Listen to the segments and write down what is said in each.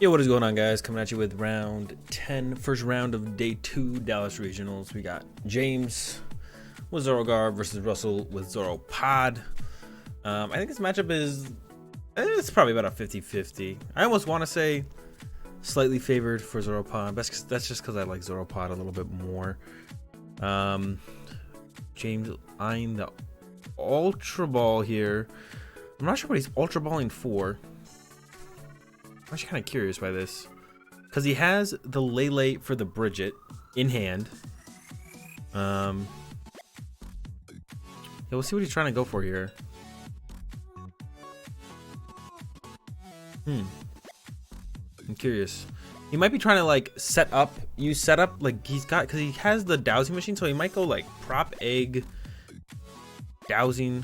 Yo, what is going on, guys? Coming at you with round 10, first round of day 2 Dallas Regionals. We got James with ZoroGarb versus Russell with ZoroPod. I think this matchup it's probably about a 50-50. I almost want to say slightly favored for ZoroPod. That's just because I like ZoroPod a little bit more. James eyeing the Ultra Ball here. I'm not sure what he's Ultra Balling for. I'm actually kind of curious by this, because he has the Lele for the Bridget in hand. Yeah, we'll see what he's trying to go for here. I'm curious. He might be trying to like use setup like because he has the dowsing machine, so he might go like prop egg, dowsing,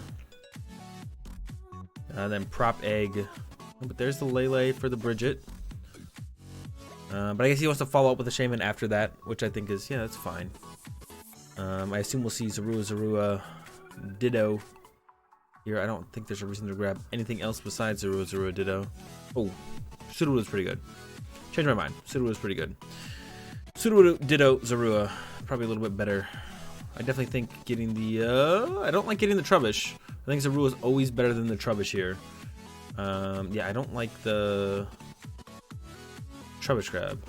then prop egg. But there's the Lele for the Bridget. But I guess he wants to follow up with the Shaman after that, which I think is, yeah, that's fine. I assume we'll see Zorua Ditto here. I don't think there's a reason to grab anything else besides Zorua Ditto. Oh, Sudowoodo's pretty good. Change my mind. Sudowoodo's pretty good. Sudowoodo Ditto Zorua, probably a little bit better. I definitely think getting the, I don't like getting the Trubbish. I think Zorua's always better than the Trubbish here. Yeah, I don't like the Trubbish grab,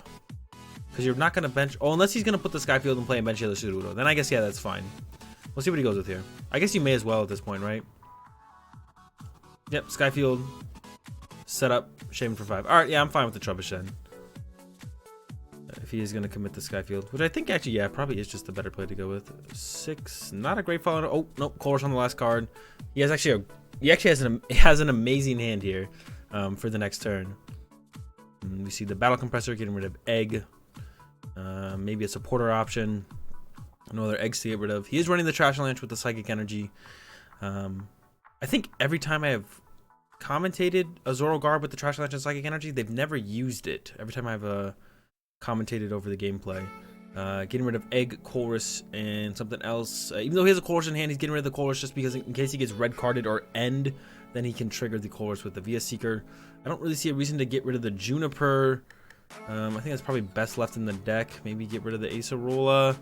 because you're not going to bench. Oh, unless he's going to put the Skyfield and play and bench the other Sudowoodo. Then I guess, yeah, that's fine. We'll see what he goes with here. I guess you may as well at this point, right? Yep, Skyfield, set up, Shaman for 5. Alright, yeah, I'm fine with the Trubbish then. If he is going to commit the Skyfield, which I think actually, yeah, probably is just the better play to go with. 6, not a great follow. Oh, nope, Colress on the last card. He actually has an amazing hand here for the next turn. We see the Battle Compressor getting rid of Egg. Maybe a supporter option. No other eggs to get rid of. He is running the Trash Lunch with the Psychic Energy. I think every time I have commentated a ZoroGarb with the Trash Lunch and Psychic Energy, they've never used it. Every time I've commentated over the gameplay. Getting rid of Egg, Colress, and something else. Even though he has a Colress in hand, he's getting rid of the Colress just because in case he gets red carded or end, then he can trigger the Colress with the Via Seeker. I don't really see a reason to get rid of the Juniper. I think that's probably best left in the deck. Maybe get rid of the Acerola.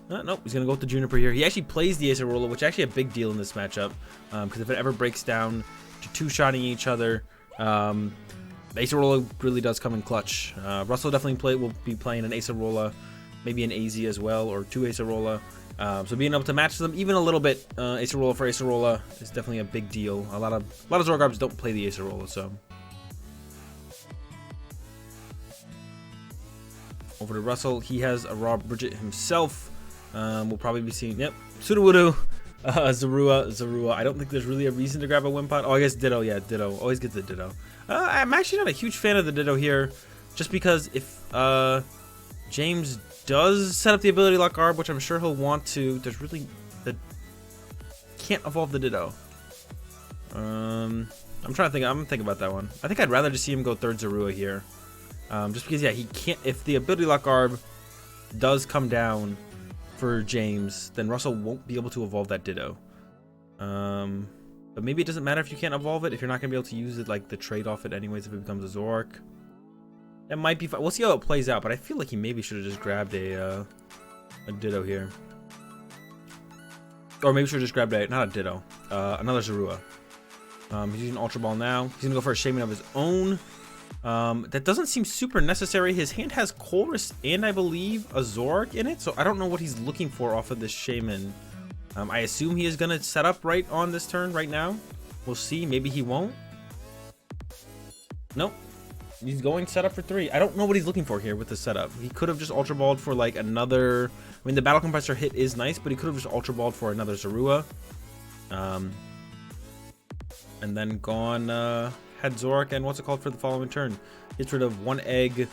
Nope, he's going to go with the Juniper here. He actually plays the Acerola, which is actually a big deal in this matchup. Because if it ever breaks down to two-shotting each other, the Acerola really does come in clutch. Russell definitely will be playing an Acerola, maybe an AZ as well, or 2 Acerola. So being able to match them even a little bit, Acerola for Acerola is definitely a big deal. A lot of ZoroGarbs don't play the Acerola, so. Over to Russell, he has a raw Bridget himself. We'll probably be seeing, yep, Sudowoodo, Zorua. I don't think there's really a reason to grab a Wimpod. Oh, I guess Ditto, yeah, Ditto. Always gets the Ditto. I'm actually not a huge fan of the Ditto here, just because if James does set up the ability lock Garb, which I'm sure he'll want to, there's really can't evolve the Ditto. I'm trying to think. I'm gonna think about that one. I think I'd rather just see him go third Zorua here, just because, yeah, he can't. If the ability lock Garb does come down for James, then Russell won't be able to evolve that Ditto. But maybe it doesn't matter if you can't evolve it, if you're not gonna be able to use it, like the trade off it anyways if it becomes a Zork. That might be fine. We'll see how it plays out, but I feel like he maybe should have just grabbed a Ditto here. Or maybe should have just grabbed not a Ditto, another Zorua. He's using Ultra Ball now. He's going to go for a Shaman of his own. That doesn't seem super necessary. His hand has Colress and I believe a Zork in it, so I don't know what he's looking for off of this Shaman. I assume he is going to set up right on this turn right now. We'll see. Maybe he won't. Nope. He's going setup for 3. I don't know what he's looking for here with the setup. He could have just Ultra Balled for like another. I mean, the Battle Compressor hit is nice, but he could have just Ultra Balled for another Zorua. And then gone, had Zork and what's it called for the following turn. Gets rid of 1 egg.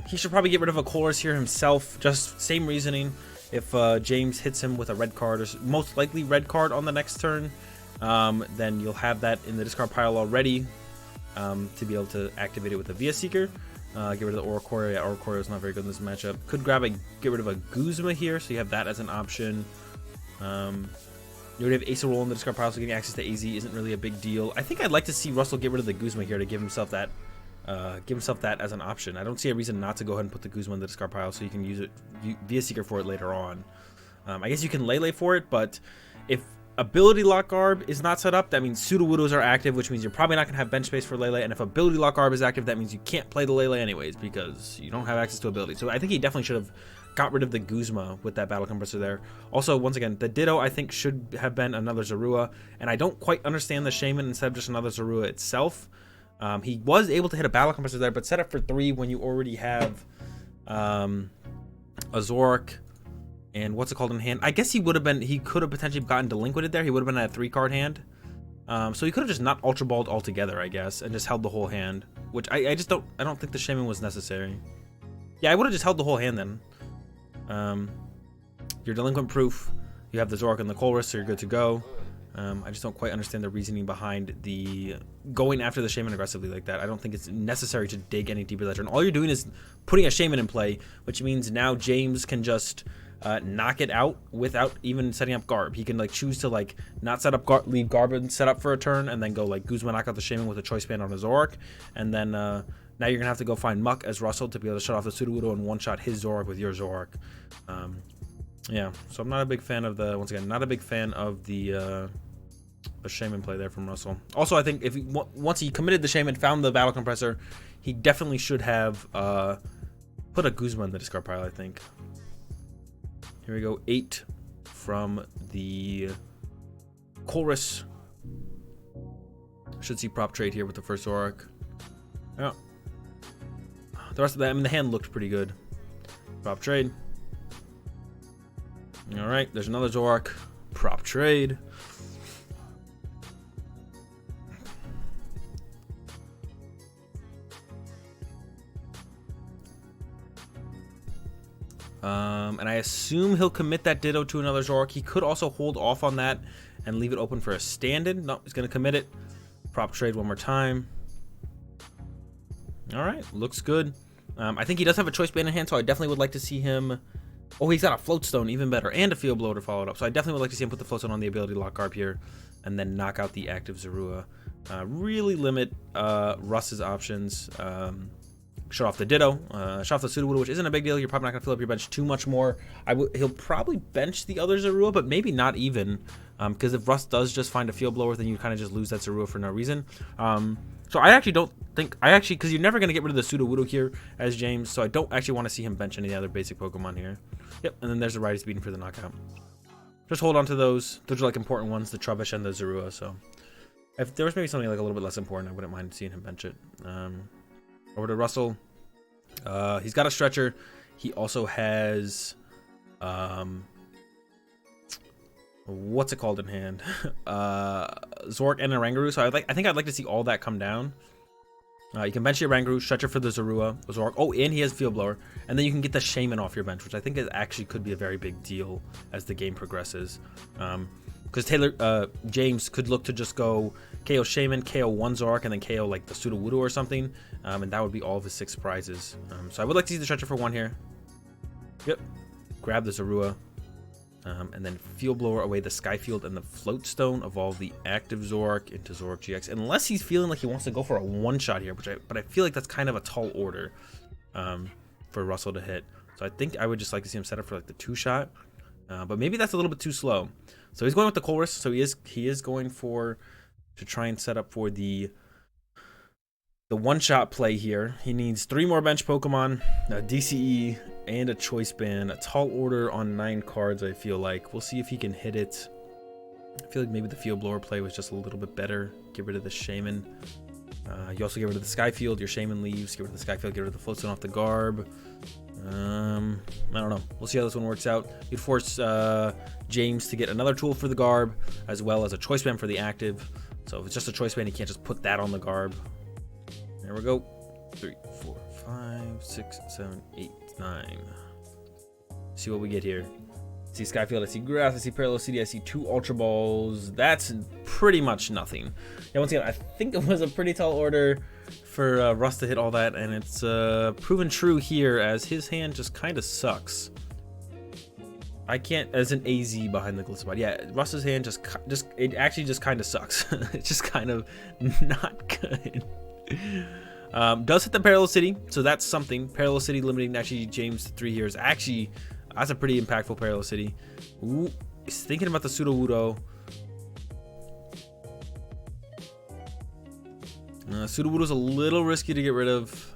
He should probably get rid of a Colress here himself. Just same reasoning. If James hits him with a red card, or most likely red card on the next turn, then you'll have that in the discard pile already. To be able to activate it with a Via Seeker. Get rid of the Oricorio. Yeah, Oricorio is not very good in this matchup. Could get rid of a Guzma here, so you have that as an option. You already have Acerola in the discard pile, so getting access to AZ isn't really a big deal. I think I'd like to see Russell get rid of the Guzma here to give himself that give himself that as an option. I don't see a reason not to go ahead and put the Guzma in the discard pile so you can use it via Seeker for it later on. I guess you can Lele for it, but if ability lock Garb is not set up, that means Sudowoodos are active, which means you're probably not going to have bench space for Lele. And if ability lock Garb is active, that means you can't play the Lele anyways because you don't have access to ability. So I think he definitely should have got rid of the Guzma with that battle compressor there. Also, once again, the Ditto I think should have been another Zorua, and I don't quite understand the Shaman instead of just another Zorua itself. He was able to hit a battle compressor there, but set up for 3 when you already have a Zoroark and what's it called in hand. I guess he could have potentially gotten delinquented there. He would have been at a 3-card hand. So he could have just not Ultra Balled altogether, I guess, and just held the whole hand, which I don't think the Shaman was necessary. Yeah, I would have just held the whole hand then. You're delinquent proof. You have the Zoroark and the Colress, so you're good to go. I just don't quite understand the reasoning behind the going after the Shaman aggressively like that. I don't think it's necessary to dig any deeper that turn. All you're doing is putting a Shaman in play, which means now James can just knock it out without even setting up Garb. He can like choose to like not set up leave Garb and set up for a turn, and then go like Guzma knock out the Shaman with a Choice Band on his Zoroark, and then now you're gonna have to go find Muck as Russell to be able to shut off the Sudowoodo and one-shot his Zoroark with your Zoroark. Yeah, so I'm not a big fan of the, once again, not a big fan of the Shaman play there from Russell. Also, I think if once he committed the Shaman, found the battle compressor, he definitely should have put a Guzma in the discard pile, I think. Here we go, 8 from the Colress. Should see prop trade here with the first Zoroark. Yeah. The rest of that, I mean, the hand looked pretty good. Prop trade. All right, there's another Zoroark. Prop trade. And I assume he'll commit that Ditto to another Zoroark. He could also hold off on that and leave it open for a stand-in. No, he's going to commit it. Prop trade one more time. All right, looks good. I think he does have a Choice Band in hand, so I definitely would like to see him... Oh, he's got a Float Stone, even better, and a Field Blower to follow it up. So I definitely would like to see him put the Float Stone on the ability lock Garb here, and then knock out the active Zorua. Really limit Russ's options. Shut off the Ditto, shut off the Sudowoodo, which isn't a big deal. You're probably not going to fill up your bench too much more. He'll probably bench the other Zorua, but maybe not even, because if Russ does just find a Field Blower, then you kind of just lose that Zorua for no reason. So I actually don't think, because you're never going to get rid of the Sudowoodo here as James, so I don't actually want to see him bench any other basic Pokemon here. Yep, and then there's the Righty Beating for the knockout. Just hold on to those. Those are like important ones, the Trubbish and the Zorua, so if there was maybe something like a little bit less important, I wouldn't mind seeing him bench it. Over to Russell. He's got a Stretcher. He also has what's it called in hand? Zoroark and a Rangaroo. So I think I'd like to see all that come down. You can bench your Rangaroo, Stretcher for the Zorua, Zoroark. Oh, and he has Field Blower, and then you can get the Shaman off your bench, which I think actually could be a very big deal as the game progresses. Because James could look to just go KO Shaman, KO one Zoroark, and then KO like the Sudowoodo or something, and that would be all of his 6 prizes. So I would like to see the Stretcher for 1 here. Yep. Grab the Zorua, and then Field Blower away the Skyfield and the Float Stone. Evolve the active Zoroark into Zoroark GX, unless he's feeling like he wants to go for a one-shot here, but I feel like that's kind of a tall order for Russell to hit. So I think I would just like to see him set up for like the 2-shot, but maybe that's a little bit too slow. So he's going with the Colress. So he is going to try and set up for the one-shot play here. He needs 3 more bench Pokemon, a DCE, and a Choice Band. A tall order on 9 cards, I feel like. We'll see if he can hit it. I feel like maybe the Field Blower play was just a little bit better. Get rid of the Shaman. You also get rid of the Skyfield. Your Shaman leaves. Get rid of the Skyfield. Get rid of the Float Stone off the Garb. I don't know. We'll see how this one works out. You'd force James to get another tool for the Garb, as well as a Choice Band for the active. So if it's just a Choice Band, he can't just put that on the Garb. There we go. 3, 4, 5, 6, 7, 8, 9. See what we get here. I see Skyfield, I see Grass, I see Parallel CD, I see 2 Ultra Balls. That's pretty much nothing. Yeah, once again, I think it was a pretty tall order for Russ to hit all that, and it's proven true here as his hand just kind of sucks. I can't, as an AZ behind the Glitspot. Yeah, Russ's hand it actually just kind of sucks. It's just kind of not good. Does hit the Parallel City, so that's something. Parallel City limiting actually James to 3 here is actually, that's a pretty impactful Parallel City. Ooh, he's thinking about the Sudowoodo. Sudowoodo's a little risky to get rid of.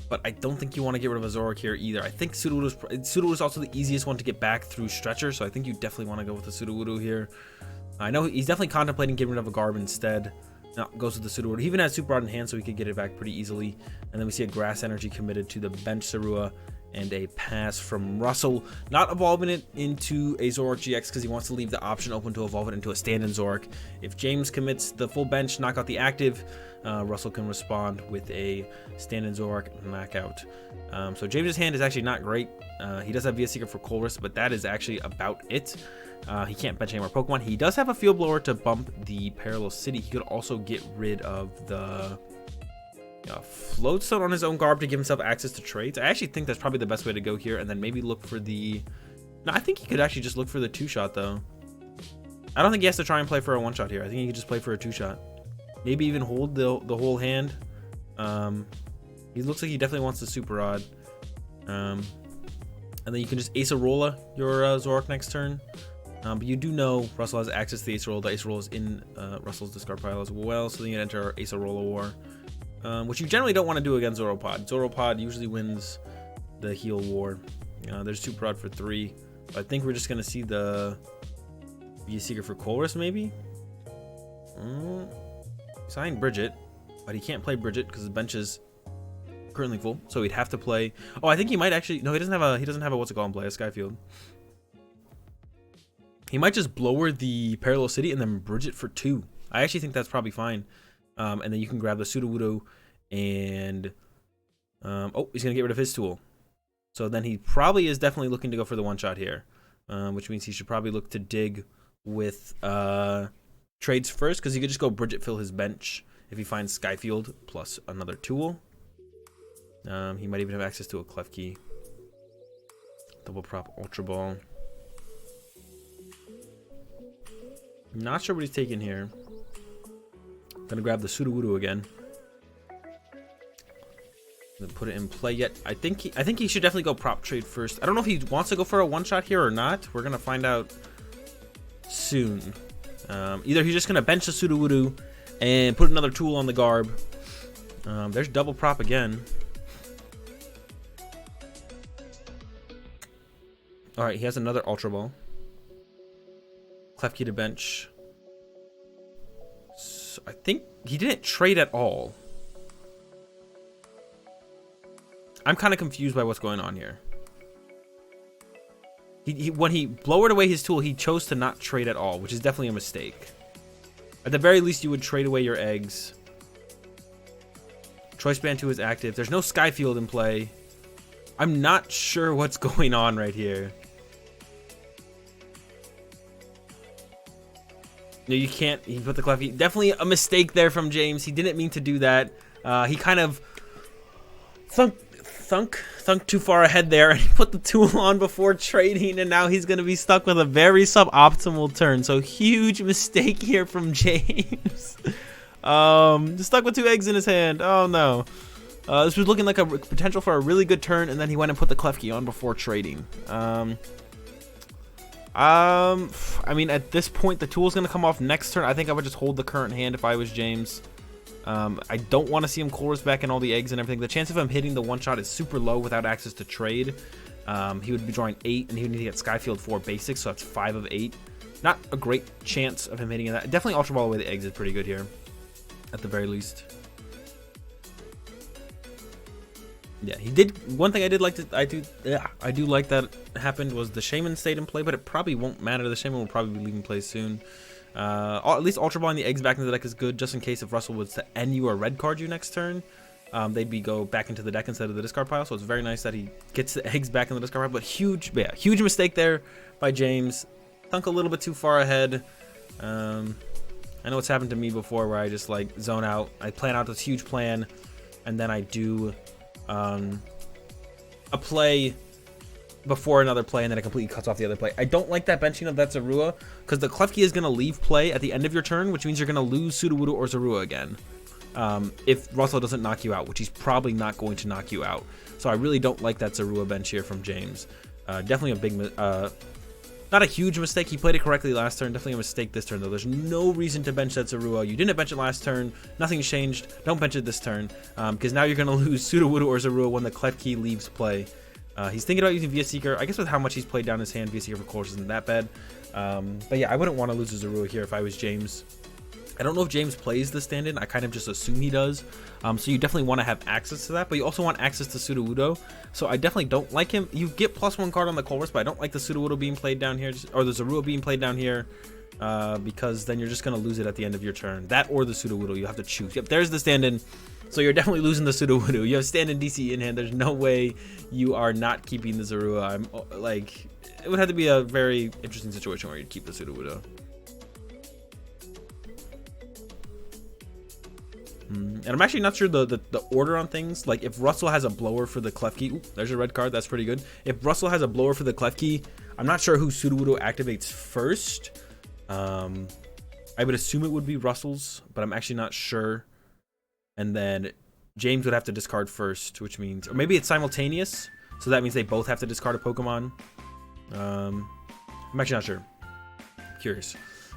But I don't think you want to get rid of a Zoroark here either. I think Sudowoodo is also the easiest one to get back through Stretcher, so I think you definitely want to go with the Sudowoodo here. I know he's definitely contemplating getting rid of a Garb instead. No, goes with the Sudowoodo. He even has Super Rod in hand, so he could get it back pretty easily. And then we see a Grass Energy committed to the bench Sarua and a pass from Russell. Not evolving it into a Zoroark GX because he wants to leave the option open to evolve it into a stand-in Zoroark. If James commits the full bench, knock out the active, Russell can respond with a stand-in Zoroark knockout. So James's hand is actually not great. He does have VS Secret for Colress, but that is actually about it. He can't bench any more Pokemon. He does have a Field Blower to bump the Parallel City. He could also get rid of the Floatstone on his own Garb to give himself access to trades. I actually think that's probably the best way to go here, and then maybe look for the... No, I think he could actually just look for the 2-shot, though. I don't think he has to try and play for a 1-shot here. I think he could just play for a 2-shot. Maybe even hold the whole hand. He looks like he definitely wants the Super Rod. And then you can just Acerola your Zoroark next turn. But you do know Russell has access to the Acerola. The Acerola is in Russell's discard pile as well, so then you can enter our Acerola war. Which you generally don't want to do against ZoroPod. ZoroPod usually wins the heal war. There's Super Rod for 3. But I think we're just going to see the VS Secret for Colress, maybe? Sign Bridget, but he can't play Bridget because his bench is currently full. So he'd have to play... Oh, I think he might actually... No, he doesn't have a what's it called in play, a Skyfield. He might just blower the Parallel City and then Bridget for 2. I actually think that's probably fine. And then you can grab the Sudowoodo and... oh, he's going to get rid of his tool. So then he probably is definitely looking to go for the 1-shot here. Which means he should probably look to dig with trades first, because he could just go Bridget fill his bench if he finds Skyfield plus another tool. He might even have access to a Klefki. Double Prop Ultra Ball. Not sure what he's taking here. Gonna grab the Sudowoodo again. Gonna put it in play yet. I think he should definitely go prop trade first. I don't know if he wants to go for a 1-shot here or not. We're gonna find out soon. Either he's just gonna bench the Sudowoodo and put another tool on the Garb. There's double prop again. All right, he has another Ultra Ball. Klefki to bench. So I think he didn't trade at all. I'm kind of confused by what's going on here. When he blowered away his tool, he chose to not trade at all, which is definitely a mistake. At the very least, you would trade away your eggs. Choice Band 2 is active. There's no Skyfield in play. I'm not sure what's going on right here. No, you can't. He put the Klefki. Definitely a mistake there from James. He didn't mean to do that. He kind of thunk too far ahead there, and he put the tool on before trading, and now he's going to be stuck with a very suboptimal turn. So huge mistake here from James. Just stuck with 2 eggs in his hand. Oh no. This was looking like a potential for a really good turn, and then he went and put the Klefki on before trading. I mean, at this point, the tool's going to come off next turn. I think I would just hold the current hand if I was James. I don't want to see him Colress back in all the eggs and everything. The chance of him hitting the 1-shot is super low without access to trade. He would be drawing 8, and he would need to get Skyfield 4 basics, so that's 5 of 8. Not a great chance of him hitting that. Definitely Ultra Ball away the eggs is pretty good here, at the very least. Yeah, he did. One thing I did like I do like that happened was the Shaman stayed in play, but it probably won't matter. The Shaman will probably be leaving play soon. At least Ultra Balling the eggs back into the deck is good, just in case if Russell was to end you or red card you next turn. They'd go back into the deck instead of the discard pile. So it's very nice that he gets the eggs back in the discard pile. But huge mistake there by James. Thunk a little bit too far ahead. I know it's happened to me before where I just like zone out. I plan out this huge plan, and then I do a play before another play, and then it completely cuts off the other play. I don't like that benching of that Zorua, because the Klefki is going to leave play at the end of your turn, which means you're going to lose Sudowoodo or Zorua again. if Russell doesn't knock you out, which he's probably not going to knock you out. So I really don't like that Zorua bench here from James. Definitely a big, not a huge mistake. He played it correctly last turn. Definitely a mistake this turn, though. There's no reason to bench that Zorua. You didn't bench it last turn. Nothing's changed. Don't bench it this turn, because now you're going to lose Sudowoodo or Zorua when the Klefki leaves play. He's thinking about using VS Seeker. I guess with how much he's played down his hand, VS Seeker for course isn't that bad. But yeah, I wouldn't want to lose a Zorua here if I was James. I don't know if James plays the stand-in. I kind of just assume he does. So you definitely want to have access to that, but you also want access to Sudowoodo. So I definitely don't like him. You get +1 card on the Colress, but I don't like the Sudowoodo being played down here, or the Zorua being played down here, because then you're just going to lose it at the end of your turn. That or the Sudowoodo, you have to choose. Yep, there's the stand-in. So you're definitely losing the Sudowoodo. You have stand-in DC in hand. There's no way you are not keeping the Zorua. I'm like, it would have to be a very interesting situation where you'd keep the Sudowoodo. And I'm actually not sure the order on things. Like if Russell has a blower for the Klefki, ooh, there's a red card. That's pretty good. If Russell has a blower for the Klefki, I'm not sure who Sudowoodo activates first. I would assume it would be Russell's, but I'm actually not sure. And then James would have to discard first, which means, or maybe it's simultaneous. So that means they both have to discard a Pokemon. I'm actually not sure. Curious.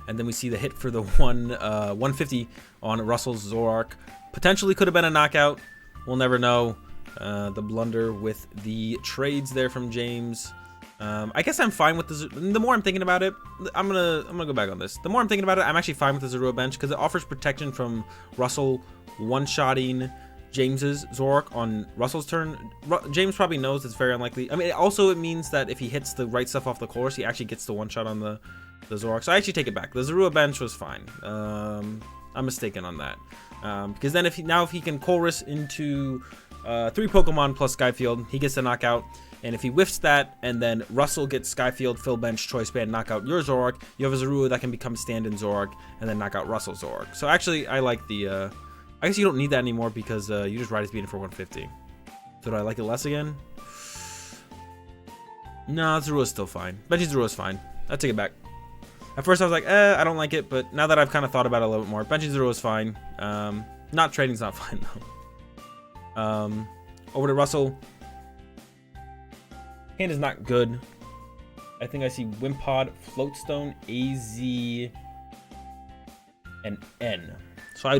And then we see the hit for the 150 on Russell's Zoroark. Potentially could have been a knockout. We'll never know. The blunder with the trades there from James. I guess I'm fine with the more I'm thinking about it, I'm gonna go back on this. The more I'm thinking about it, I'm actually fine with the Zorua bench because it offers protection from Russell one-shotting James's Zoroark on Russell's turn. James probably knows it's very unlikely. I mean, it means that if he hits the right stuff off the course, he actually gets the one-shot on the Zoroark. So I actually take it back. The Zorua bench was fine. I'm mistaken on that. Because then if he can Colress into 3 Pokemon plus Skyfield, he gets the knockout. And if he whiffs that, and then Russell gets Skyfield, Fill Bench, Choice Band, knock out your Zoroark, you have a Zorua that can become stand-in Zoroark, and then knock out Russell's Zoroark. So actually, I like the, I guess you don't need that anymore because you just ride his beating for 150. So do I like it less again? No, Zorua's still fine. Benching Zorua's fine. I take it back. At first I was like, I don't like it, but now that I've kind of thought about it a little bit more, benching Zorua's fine. Not trading's not fine though. Over to Russell. Hand is not good. I think I see Wimpod, Floatstone, AZ, and N. So I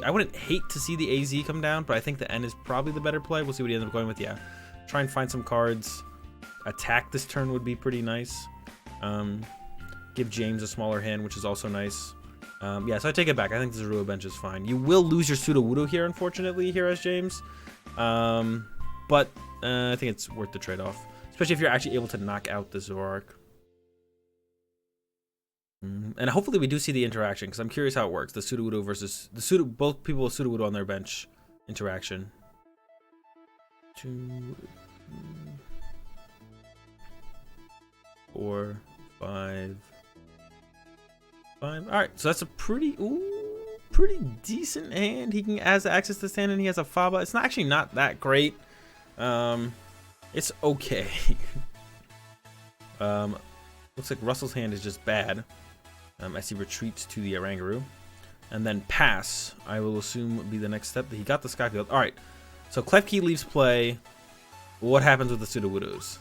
wouldn't hate to see the AZ come down, but I think the N is probably the better play. We'll see what he ends up going with. Yeah. Try and find some cards. Attack this turn would be pretty nice. Give James a smaller hand, which is also nice. Yeah, so I take it back. I think the Zorua bench is fine. You will lose your Sudowoodo here, unfortunately, here as James. But I think it's worth the trade-off. Especially if you're actually able to knock out the Zoroark. And hopefully we do see the interaction, because I'm curious how it works. The Sudowoodo versus... both people with Sudowoodo on their bench interaction. 2, 4, 5... Alright, so that's a pretty decent hand. He has access to stand, and he has a Faba. It's actually not that great. It's okay. Looks like Russell's hand is just bad. As he retreats to the Oranguru. And then pass, I will assume, would be the next step. He got the Skyfield. Alright, so Klefki leaves play. What happens with the Sudowoodos?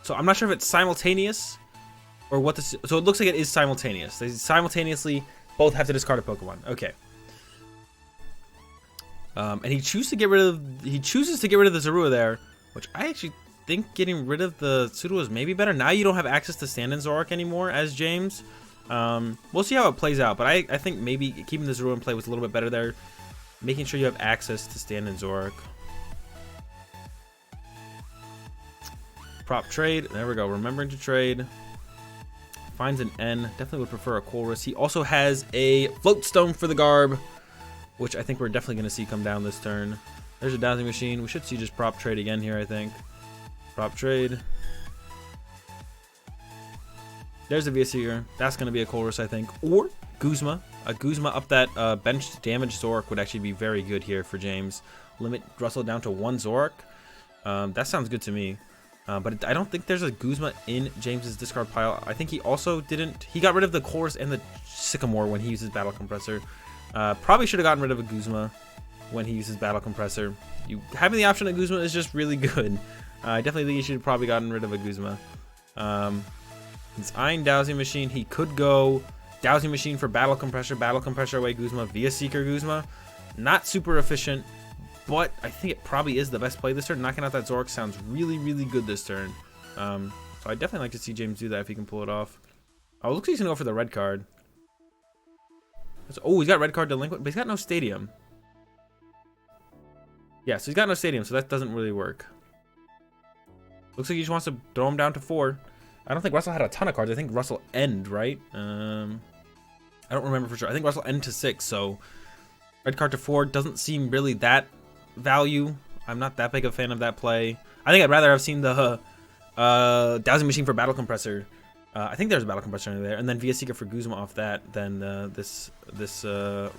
So I'm not sure if it's simultaneous or what this. So it looks like it is simultaneous. They simultaneously both have to discard a Pokemon. Okay. And he chooses to get rid of the Zorua there, which I actually think getting rid of the Sudowoodo is maybe better. Now you don't have access to stand-in Zoroark anymore as James. We'll see how it plays out, but I think maybe keeping the Zorua in play was a little bit better there. Making sure you have access to stand-in Zoroark. Prop trade. There we go. Remembering to trade. Finds an N. Definitely would prefer a Colress. He also has a Floatstone for the Garb, which I think we're definitely going to see come down this turn. There's a Dowsing Machine. We should see just prop trade again here, I think. Prop trade. There's a VSeeker. That's going to be a Colress, I think. Or Guzma. A Guzma up that bench damage Zoroark would actually be very good here for James. Limit Russell down to 1 Zoroark. That sounds good to me. But I don't think there's a Guzma in James's discard pile. I think he also didn't. He got rid of the Chorus and the Sycamore when he uses Battle Compressor. Probably should have gotten rid of a Guzma when he uses Battle Compressor. Having the option of Guzma is just really good. I definitely think he should have probably gotten rid of a Guzma. He's eyeing Dowsing Machine. He could go Dowsing Machine for Battle Compressor away Guzma via Seeker Guzma. Not super efficient, but I think it probably is the best play this turn. Knocking out that Zoroark sounds really, really good this turn. So I definitely like to see James do that if he can pull it off. Oh, it looks like he's going to go for the red card. Oh, he's got red card delinquent, but he's got no stadium. Yeah, so he's got no stadium, so that doesn't really work. Looks like he just wants to throw him down to 4. I don't think Russell had a ton of cards. I think Russell end, right? I don't remember for sure. I think Russell end to 6, so red card to 4 doesn't seem really that value. I'm not that big a fan of that play. I think I'd rather have seen the Dowsing Machine for Battle Compressor. I think there's a Battle Compressor in there, and then Via Seeker for Guzma off that than this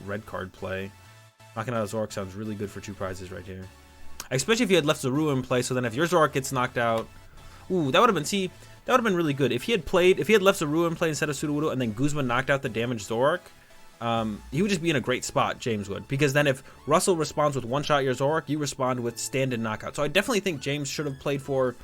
red card play. Knocking out a Zoroark sounds really good for 2 prizes right here. Especially if you had left Zorua in play, so then if your Zoroark gets knocked out, ooh, that would have been really good. If he had left Zorua in play instead of Sudowoodo, and then Guzma knocked out the damaged Zoroark, he would just be in a great spot, James would. Because then if Russell responds with one-shot your Zoroark, you respond with stand-in knockout. So I definitely think James should have played for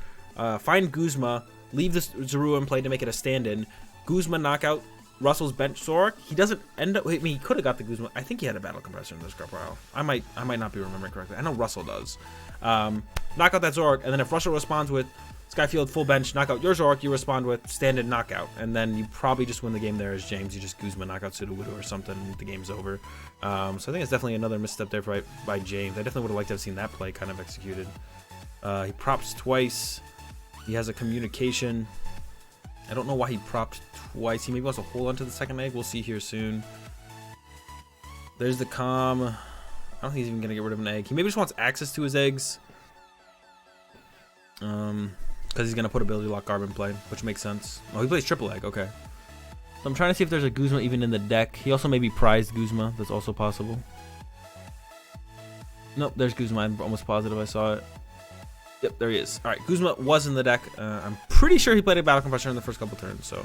find Guzma, leave the Zorua in play to make it a stand-in, Guzma knockout Russell's bench Zoroark. He doesn't end up. I mean, he could have got the Guzma. I think he had a Battle Compressor in this discard pile. I might not be remembering correctly. I know Russell does. Knock out that Zoroark, and then if Russell responds with Skyfield full bench, knock out your Zoroark, you respond with stand-in knockout, and then you probably just win the game there as James. You just Guzma knock out Sudowoodo or something, and the game's over. So I think it's definitely another misstep there by James. I definitely would have liked to have seen that play kind of executed. He props twice. He has a communication. I don't know why he propped twice. He maybe wants to hold on to the second egg. We'll see here soon. There's the calm. I don't think he's even going to get rid of an egg. He maybe just wants access to his eggs. Because he's going to put Ability Lock Garb in play, which makes sense. Oh, he plays triple egg. Okay. So I'm trying to see if there's a Guzma even in the deck. He also maybe prized Guzma. That's also possible. Nope, there's Guzma. I'm almost positive I saw it. Yep, there he is. All right, Guzma was in the deck. I'm pretty sure he played a Battle Compressor in the first couple turns, so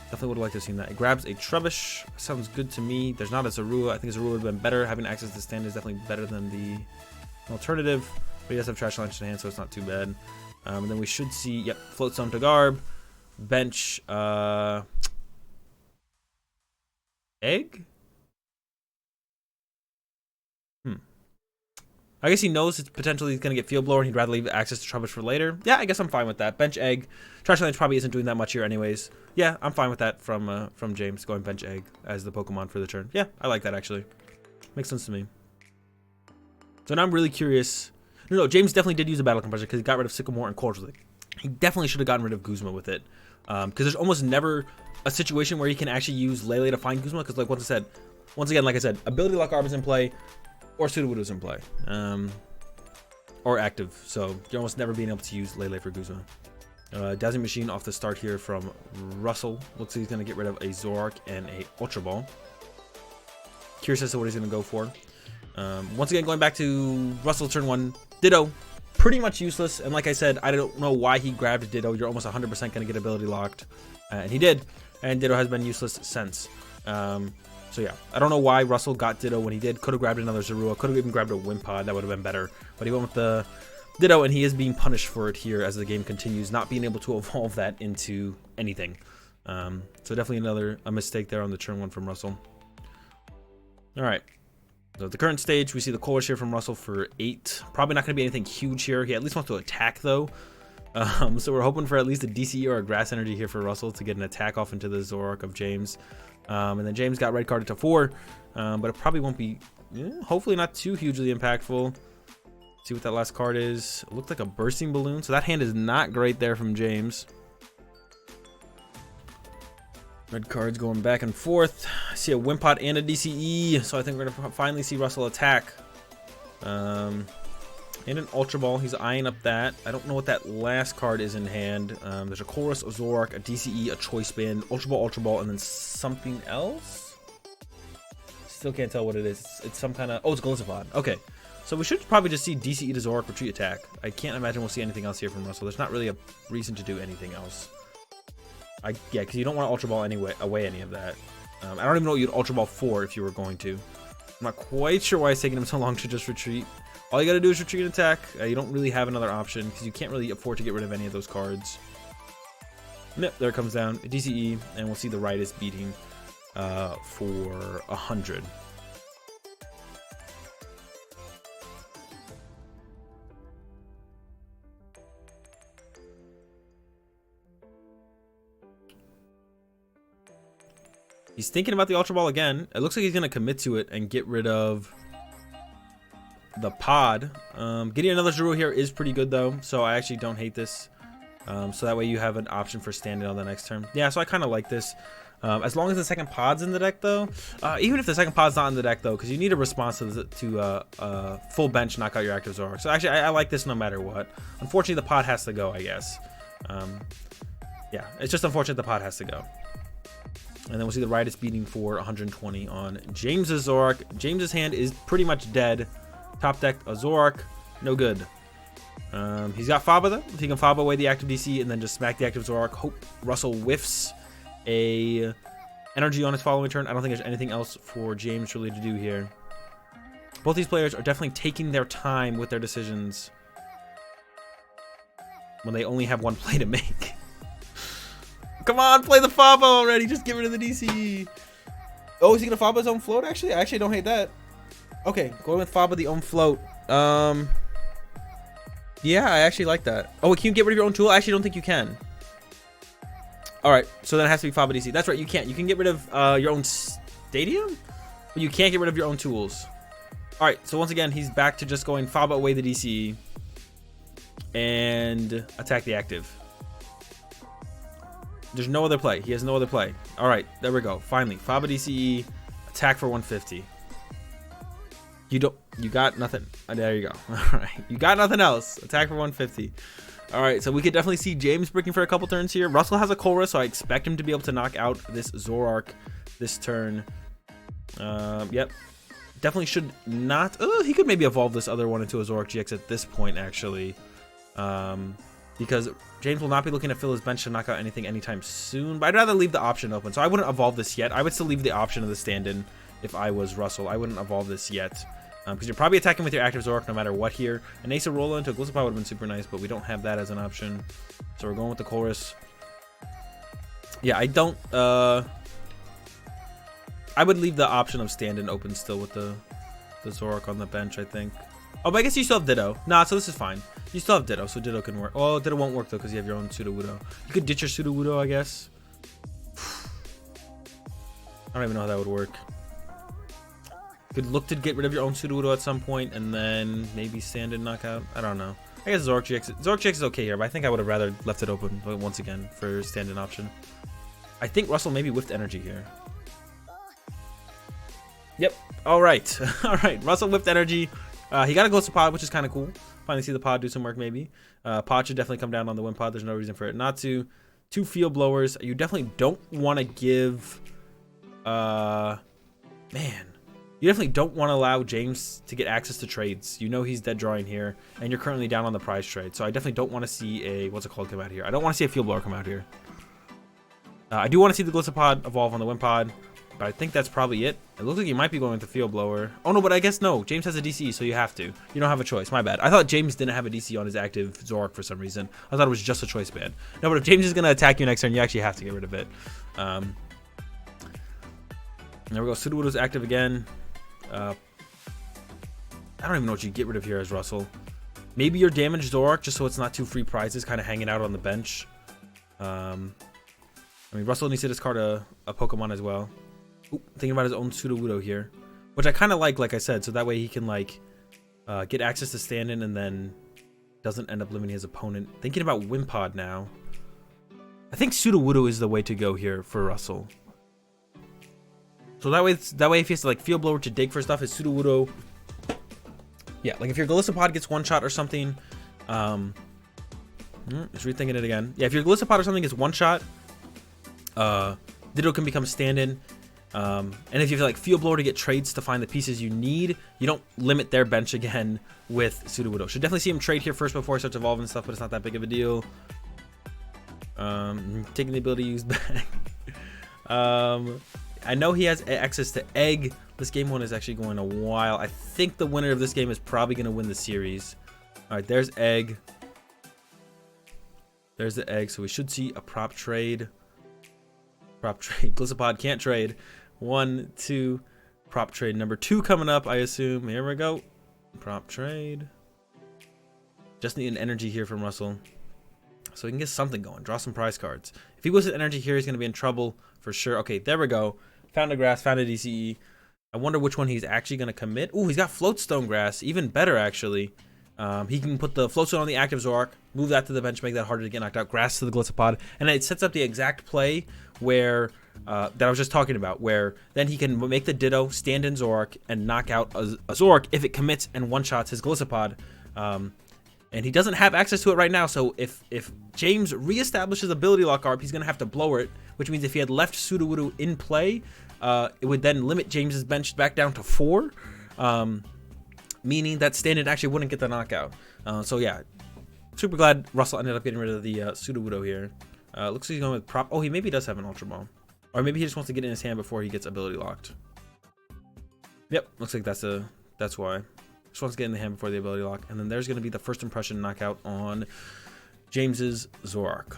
definitely would have liked to have seen that. It grabs a Trubbish. Sounds good to me. There's not a Zorua. I think Zorua would have been better. Having access to stand is definitely better than the alternative, but he does have Trash Lunch in hand, so it's not too bad. And then we should see, yep, Float Stone to Garb, bench, egg? I guess he knows it's potentially going to get Field Blower and he'd rather leave access to Trubbish for later. Yeah, I guess I'm fine with that. Bench egg. Trash Lance probably isn't doing that much here anyways. Yeah, I'm fine with that from James, going bench egg as the Pokemon for the turn. Yeah, I like that actually. Makes sense to me. So now I'm really curious. No, James definitely did use a Battle Compressor because he got rid of Sycamore and Cordial. He definitely should have gotten rid of Guzma with it. Because there's almost never a situation where he can actually use Lele to find Guzma. Because once again, like I said, Ability Lock Garb is in play. Or Sudowoodo's in play, or active, so you're almost never being able to use Lele for Guzma. Dowsing Machine off the start here from Russell. Looks like he's going to get rid of a Zoroark and a Ultra Ball. Curious as to what he's going to go for. Once again, going back to Russell's turn 1, Ditto, pretty much useless, and like I said, I don't know why he grabbed Ditto. You're almost 100% going to get ability locked, and he did, and Ditto has been useless since. So yeah, I don't know why Russell got Ditto when he did. Could have grabbed another Zorua. Could have even grabbed a Wimpod. That would have been better. But he went with the Ditto, and he is being punished for it here as the game continues, not being able to evolve that into anything. So definitely a mistake there on the turn 1 from Russell. All right. So at the current stage, we see the Colors here from Russell for 8. Probably not going to be anything huge here. He at least wants to attack, though. So we're hoping for at least a DCE or a Grass Energy here for Russell to get an attack off into the Zoroark of James. And then James got red carded to 4, but it probably won't be, hopefully not too hugely impactful. See what that last card is. It looked like a Bursting Balloon, so that hand is not great there from James. Red cards going back and forth. I see a Wimpod and a DCE, so I think we're going to finally see Russell attack. And an Ultra Ball. He's eyeing up that. I don't know what that last card is in hand. There's a Chorus, a Zoroark, a DCE, a Choice Band, Ultra Ball, and then something else? Still can't tell what it is. It's some kind of... Oh, it's Gliscopod. Okay. So we should probably just see DCE to Zoroark retreat attack. I can't imagine we'll see anything else here from Russell. There's not really a reason to do anything else. Yeah, because you don't want to Ultra Ball away any of that. I don't even know what you'd Ultra Ball for if you were going to. I'm not quite sure why it's taking him so long to just retreat. All you got to do is retreat and attack. You don't really have another option because you can't really afford to get rid of any of those cards. Yep, there it comes down. DCE, and we'll see the Ritus beating for 100. He's thinking about the Ultra Ball again. It looks like he's going to commit to it and get rid of the pod. Getting another Zoro here is pretty good, though, so I actually don't hate this. So that way you have an option for standing on the next turn. Yeah, so I kind of like this. As long as the second pod's in the deck, though. Even if the second pod's not in the deck, though, because you need a response to full bench knock out your active Zoroark. So actually, I like this no matter what. Unfortunately, the pod has to go, I guess. Yeah, it's just unfortunate the pod has to go. And then we'll see the Ritus beating for 120 on James's Zoroark. James's hand is pretty much dead. Top deck, a Zoroark, no good. He's got Faba though. He can Faba away the active DC and then just smack the active Zoroark. Hope Russell whiffs a energy on his following turn. I don't think there's anything else for James really to do here. Both these players are definitely taking their time with their decisions when they only have one play to make. Come on, play the Faba already. Just get rid of the DC. Oh, is he gonna Faba his own float? Actually, I actually don't hate that. Okay, going with Faba the own float. Yeah, I actually like that. Oh, can you get rid of your own tool? I actually don't think you can. All right, so then it has to be Faba DC. That's right, you can't. You can get rid of your own stadium, but you can't get rid of your own tools. All right, so once again, he's back to just going Faba away the DC and attack the active. There's no other play. He has no other play. All right, there we go. Finally, Faba DCE, attack for 150. You got nothing. Oh, there you go. All right, you got nothing else. Attack for 150. All right, so we could definitely see James breaking for a couple turns here. Russell has a Korra, so I expect him to be able to knock out this Zoroark this turn. Yep. Definitely should not. Oh, he could maybe evolve this other one into a Zoroark GX at this point, actually. Because James will not be looking to fill his bench to knock out anything anytime soon. But I'd rather leave the option open. So I wouldn't evolve this yet. I would still leave the option of the stand-in if I was Russell. I wouldn't evolve this yet. Because you're probably attacking with your active Zoroark no matter what here. An Acerola into a Gliscopod would have been super nice, but we don't have that as an option. So we're going with the Chorus. Yeah, I don't... I would leave the option of stand-in open still with the Zoroark on the bench, I think. Oh, but I guess you still have Ditto. Nah, so this is fine. You still have Ditto, so Ditto can work. Oh, Ditto won't work, though, because you have your own Sudowoodo. You could ditch your Sudowoodo, I guess. I don't even know how that would work. You could look to get rid of your own Sudowoodo at some point, and then maybe stand-in knockout. I don't know. I guess Zoroark GX is okay here, but I think I would have rather left it open once again for stand-in option. I think Russell maybe whiffed energy here. Yep. All right. All right. Russell whiffed energy. He got a Gliscopod, which is kind of cool. Finally see the pod do some work, maybe. Pod should definitely come down on the Wind Pod. There's no reason for it not to. 2 Field Blowers. You definitely don't want to give... Man. You definitely don't want to allow James to get access to trades. You know he's dead drawing here, and you're currently down on the prize trade. So I definitely don't want to see a... What's it called come out here? I don't want to see a Field Blower come out here. I do want to see the Gliscopod evolve on the Wind Pod, but I think that's probably it. It looks like you might be going with the Field Blower. Oh, no, but I guess no. James has a DC, so you have to. You don't have a choice. My bad. I thought James didn't have a DC on his active Zoroark for some reason. I thought it was just a choice band. No, but if James is going to attack you next turn, you actually have to get rid of it. There we go. Sudowoodo's active again. I don't even know what you get rid of here as Russell. Maybe your damaged Zoroark, just so it's not 2 free prizes kind of hanging out on the bench. I mean, Russell needs to discard a Pokemon as well. Ooh, thinking about his own Sudowoodo here, which I kind of like I said, so that way he can like get access to stand-in and then doesn't end up limiting his opponent. Thinking about Wind Pod now. I think Sudowoodo is the way to go here for Russell. So that way if he has to like Field Blower to dig for stuff, his Sudowoodo. Yeah, like if your Gliscopod gets one shot or something. Just rethinking it again. Yeah, if your Gliscopod or something gets one shot, Ditto can become stand-in. And if you have like Field Blower to get trades to find the pieces you need, you don't limit their bench again with Sudowoodo. Should definitely see him trade here first before he starts evolving stuff, but it's not that big of a deal. Taking the ability to use back. I know he has access to Egg. This game one is actually going a while. I think the winner of this game is probably going to win the series. All right, there's Egg. There's the Egg, so we should see a prop trade. Prop trade. Glisopod can't trade. 1, 2. Prop trade number 2 coming up, I assume. Here we go. Prop trade. Just need an energy here from Russell, so we can get something going. Draw some prize cards. If he wastes energy here, he's going to be in trouble for sure. Okay, there we go. Found a grass, found a DCE. I wonder which one he's actually going to commit. Ooh, he's got Floatstone Grass. Even better, actually. He can put the Floatstone on the active Zoroark, move that to the bench, make that harder to get knocked out. Grass to the Glisopod. And it sets up the exact play where that I was just talking about, where then he can make the Ditto, stand in Zoroark, and knock out a Zoroark if it commits and one-shots his Glisopod. And he doesn't have access to it right now, so if James reestablishes Ability Lock Garb, he's going to have to blower it, which means if he had left Sudowoodo in play, it would then limit James's bench back down to 4, meaning that Stand-In actually wouldn't get the knockout. So yeah, super glad Russell ended up getting rid of the Sudowoodo here. Looks like he's going with prop. Oh, he maybe does have an Ultra Ball. Or maybe he just wants to get in his hand before he gets Ability Locked. Yep, looks like that's why. Just wants to get in the hand before the Ability Lock. And then there's going to be the first impression knockout on James's Zoroark.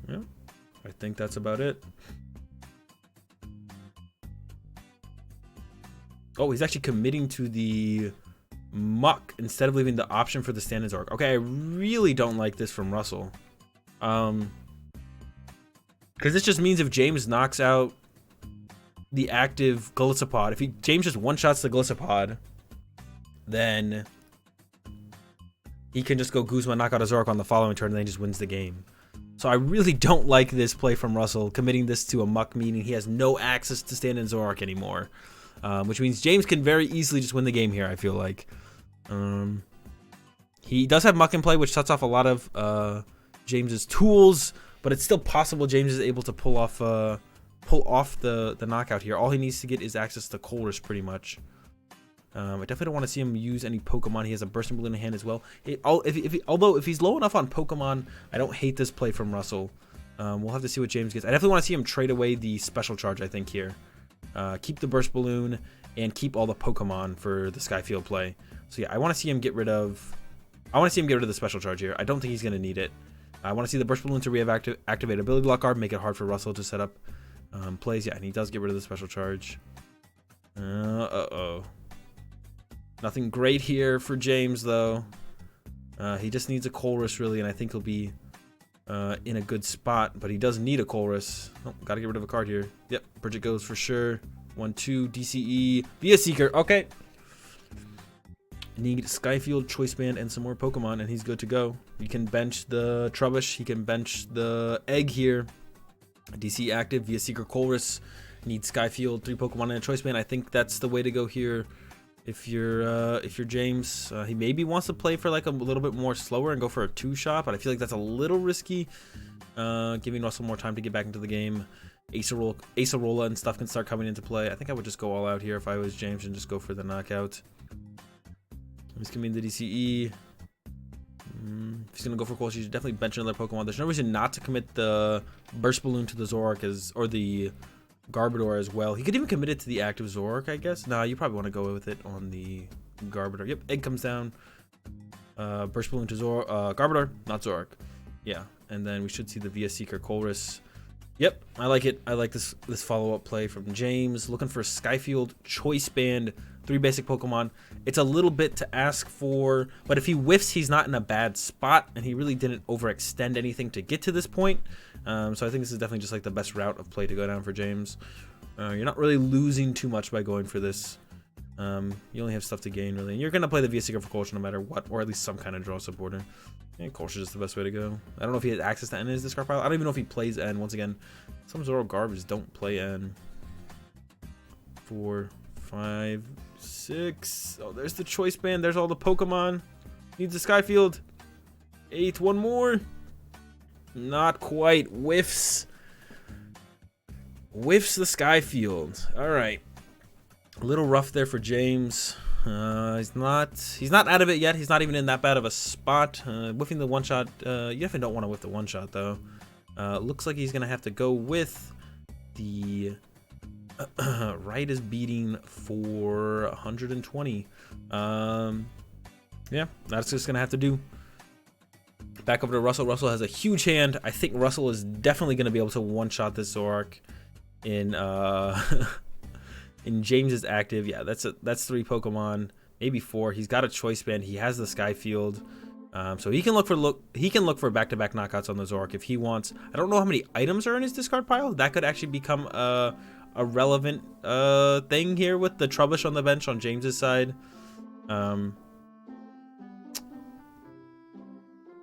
Yeah, I think that's about it. Oh, he's actually committing to the Muck instead of leaving the option for the stand-in Zoroark. Okay, I really don't like this from Russell. Because this just means if James knocks out the active Glisopod, if James just one-shots the Glisopod, then he can just go Guzma, knock out a Zoroark on the following turn, and then he just wins the game. So I really don't like this play from Russell, committing this to a Muck, meaning he has no access to stand-in Zoroark anymore. Which means James can very easily just win the game here, I feel like. He does have Muck in play, which shuts off a lot of James's tools, but it's still possible James is able to pull off the knockout here. All he needs to get is access to Colress, pretty much. I definitely don't want to see him use any Pokemon. He has a Bursting Balloon in hand as well. Although if he's low enough on Pokemon, I don't hate this play from Russell. We'll have to see what James gets. I definitely want to see him trade away the Special Charge, I think, here. Keep the Burst Balloon and keep all the Pokemon for the Skyfield play. So yeah, I want to see him get rid of the Special Charge here. I don't think he's going to need it. I want to see the Burst Balloon to activate Ability Lock Garb, make it hard for Russell to set up plays. Yeah, and he does get rid of the Special Charge. Nothing great here for James, though. He just needs a Colress, really, and I think he'll be in a good spot, but he does need a Colress. Oh, gotta get rid of a card here. Yep, Bridget goes for sure. 1, 2, DCE, Via Seeker. Okay. Need Skyfield, Choice Band, and some more Pokemon, and he's good to go. He can bench the Trubbish. He can bench the Egg here. DC active, Via Seeker, Colress. Need Skyfield, 3 Pokemon, and a Choice Band. I think that's the way to go here. If you're James, he maybe wants to play for like a little bit more slower and go for a 2-shot, but I feel like that's a little risky. Giving Russell more time to get back into the game. Acerola and stuff can start coming into play. I think I would just go all out here if I was James and just go for the knockout. He's coming to the DCE. If he's gonna go for Colress, he should definitely bench another Pokemon. There's no reason not to commit the Burst Balloon to the Zoroark or the Garbodor as well. He could even commit it to the active Zoroark, I guess. Nah, you probably want to go with it on the Garbodor. Yep, Egg comes down. Burst Balloon to Garbodor, not Zoroark. Yeah, and then we should see the Via Seeker Colress. Yep, I like it. I like this follow-up play from James. Looking for Skyfield, Choice Band, 3 basic Pokemon. It's a little bit to ask for, but if he whiffs, he's not in a bad spot, and he really didn't overextend anything to get to this point. So I think this is definitely just like the best route of play to go down for James. You're not really losing too much by going for this. You only have stuff to gain, really. And you're going to play the Via Seeker for Colress no matter what, or at least some kind of draw supporter. Yeah, Colress is the best way to go. I don't know if he has access to N in his discard pile. I don't even know if he plays N. Once again, some ZoroGarbs don't play N. 4, 5, 6. Oh, there's the Choice Band. There's all the Pokemon. Needs a Skyfield. 8, one more. Not quite. Whiffs. Whiffs the sky field. All right. A little rough there for James. He's not out of it yet. He's not even in that bad of a spot. Whiffing the one shot. You definitely don't want to whiff the one shot though. Looks like he's gonna have to go with the right is beating for 120. Yeah, that's just gonna have to do. Back over to Russell. Russell has a huge hand. I think Russell is definitely gonna be able to one shot this Zoroark in in James's active. Yeah, that's 3 Pokemon, maybe 4. He's got a choice band. He has the Sky Field, so he can look for back-to-back knockouts on the Zoroark if he wants. I don't know how many items are in his discard pile. That could actually become a relevant thing here with the Trubbish on the bench on James's side.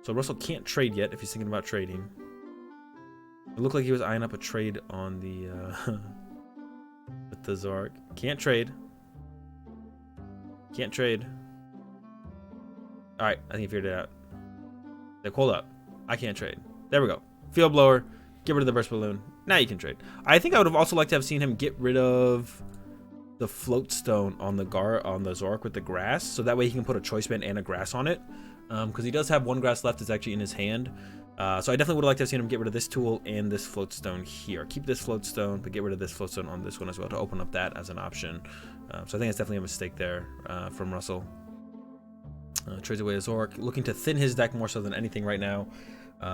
So Russell can't trade yet if he's thinking about trading. It looked like he was eyeing up a trade on the with the Zoroark. Can't trade. Can't trade. All right, I think he figured it out. Like, hold up, I can't trade. There we go. Field blower. Get rid of the burst balloon. Now you can trade. I think I would have also liked to have seen him get rid of the float stone on the Zoroark with the grass, so that way he can put a choice band and a grass on it. Because he does have 1 grass left. It's actually in his hand. So I definitely would have liked to have seen him get rid of this tool and this float stone here. Keep this float stone, but get rid of this float stone on this one as well to open up that as an option. So I think it's definitely a mistake there from Russell. Trades away his Zoroark, looking to thin his deck more so than anything right now.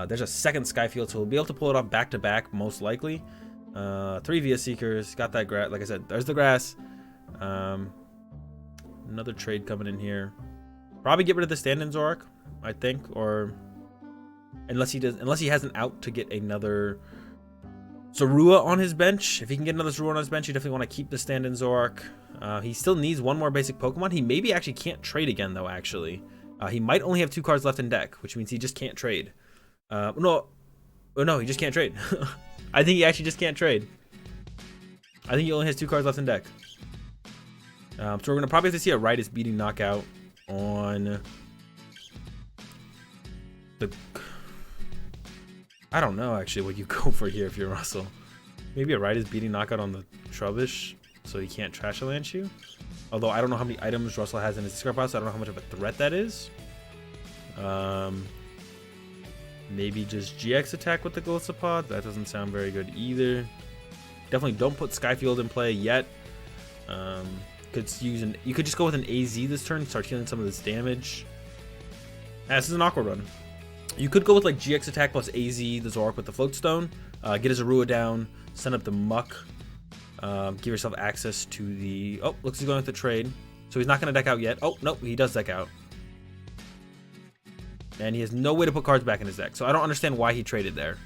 There's a second Sky Field, so he'll be able to pull it off back to back most likely. 3 Via Seekers, got that grass. Like I said, there's the grass. Another trade coming in here. Probably get rid of the stand-in Zoroark, I think, or unless he has an out to get another Zorua on his bench. If he can get another Zorua on his bench, you definitely want to keep the stand-in Zoroark. He still needs 1 more basic Pokemon. He maybe actually can't trade again though. Actually, he might only have 2 cards left in deck, which means he just can't trade. No, he just can't trade. I think he actually just can't trade. I think he only has 2 cards left in deck. So we're gonna probably have to see a Ritus beating knockout on the. I don't know actually what you go for here if you're Russell. Maybe a Ritus beating knockout on the Trubbish, so he can't Trash Lance you. Although I don't know how many items Russell has in his discard pile, so I don't know how much of a threat that is. Maybe just GX attack with the Golisopod. That doesn't sound very good either. Definitely don't put Skyfield in play yet. You could just go with an AZ this turn, start healing some of this damage. This is an awkward one. You could go with like GX attack plus AZ, the Zoroark with the float stone, get his Zorua down, send up the Muck, give yourself access to the. Oh, looks like he's going with the trade, so he's not going to deck out yet. Oh nope, he does deck out, and he has no way to put cards back in his deck. So I don't understand why he traded there.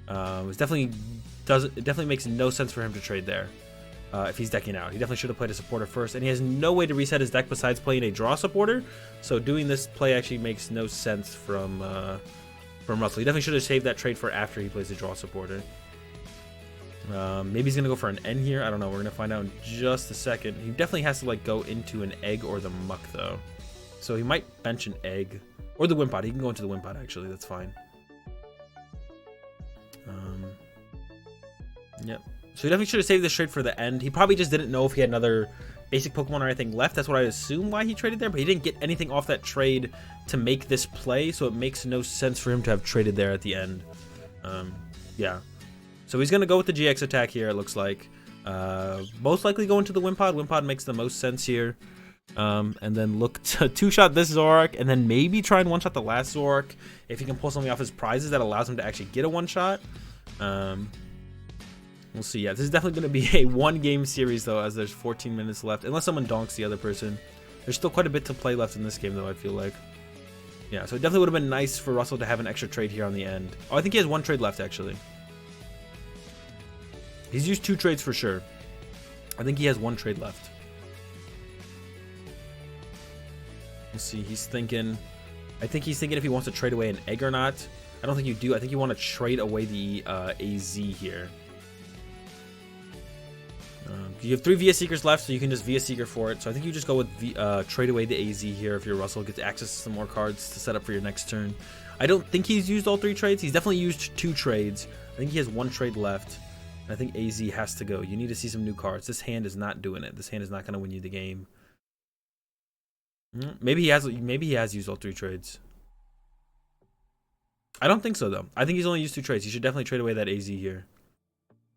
It definitely makes no sense for him to trade there. If he's decking out, he definitely should have played a supporter first, and he has no way to reset his deck besides playing a draw supporter. So doing this play actually makes no sense from Russell. He definitely should have saved that trade for after he plays a draw supporter. Maybe he's gonna go for an N here. I don't know. We're gonna find out in just a second. He definitely has to like go into an egg or the Muck though, so he might bench an egg or the Wimpod. He can go into the Wimpod actually. That's fine. Yep. So he definitely should have saved this trade for the end. He probably just didn't know if he had another basic Pokemon or anything left. That's what I assume why he traded there, but he didn't get anything off that trade to make this play, so it makes no sense for him to have traded there at the end. Yeah. So he's going to go with the GX attack here, it looks like. Most likely go into the Wimpod. Wimpod makes the most sense here. And then look to 2-shot this Zoroark, and then maybe try and 1-shot the last Zoroark if he can pull something off his prizes that allows him to actually get a 1-shot. We'll see. Yeah, this is definitely going to be a 1-game series, though, as there's 14 minutes left. Unless someone donks the other person. There's still quite a bit to play left in this game, though, I feel like. Yeah, so it definitely would have been nice for Russell to have an extra trade here on the end. Oh, I think he has 1 trade left, actually. He's used 2 trades for sure. I think he has 1 trade left. Let's see. He's thinking... I think he's thinking if he wants to trade away an egg or not. I don't think you do. I think you want to trade away the AZ here. You have 3 Via Seekers left, so you can just Via Seeker for it. So I think you just go with trade away the AZ here if you're Russell. Gets access to some more cards to set up for your next turn. I don't think he's used all 3 trades. He's definitely used 2 trades. I think he has 1 trade left. I think AZ has to go. You need to see some new cards. This hand is not doing it. This hand is not going to win you the game. Maybe he has used all 3 trades. I don't think so, though. I think he's only used 2 trades. He should definitely trade away that AZ here.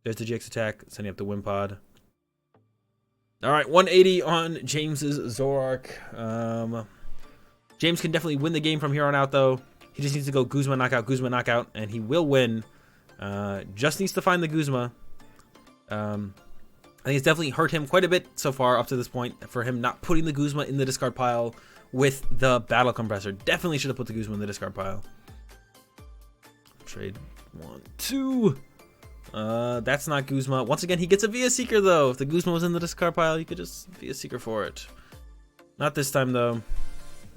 There's the GX attack, sending up the Wimpod. All right, 180 on James's Zoroark. James can definitely win the game from here on out, though. He just needs to go Guzma knockout, and he will win. Just needs to find the Guzma. I think it's definitely hurt him quite a bit so far up to this point for him not putting the Guzma in the discard pile with the Battle Compressor. Definitely should have put the Guzma in the discard pile. Trade 1, 2. That's not Guzma. Once again, he gets a Via Seeker, though. If the Guzma was in the discard pile, you could just Via Seeker for it. Not this time, though.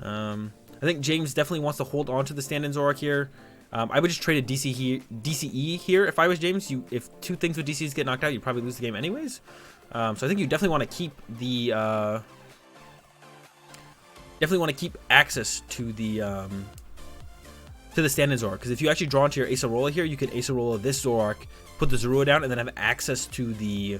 I think James definitely wants to hold on to the stand-in Zoroark here. I would just trade a DCE here. If I was James, if 2 things with DCs get knocked out, you'd probably lose the game anyways. So I think you definitely want to keep the access to the stand-in Zoroark, because if you actually draw into your Acerola here, you could Acerola this Zoroark, put the Zorua down, and then have access to the